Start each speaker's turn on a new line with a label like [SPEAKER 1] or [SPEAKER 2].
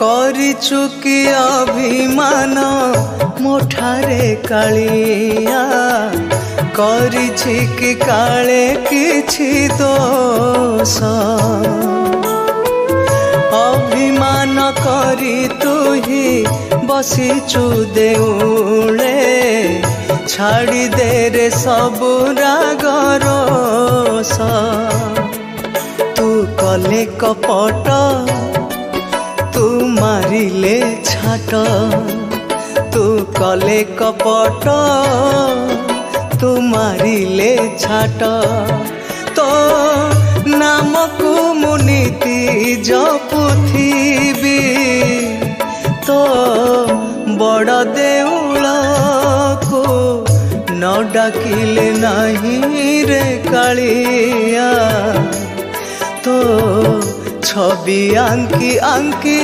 [SPEAKER 1] କରିଛୁ କି ଅଭିମାନ ମୋଠାରେ କାଳିଆ କରିଛି କି କାଳେ କିଛି ଦୋଷ अभिमान करी तू ही बसीचु देउले छाड़ी दे रे सबु रागरोस तू कले कपट तू मारिले छाट तू कले कपट तू मारिले छाट तो नाम को मुनीति जपुथिबी तो बड़ देउल को न डाकिले नहीं रे कालिया तो छवि आंकी आंकी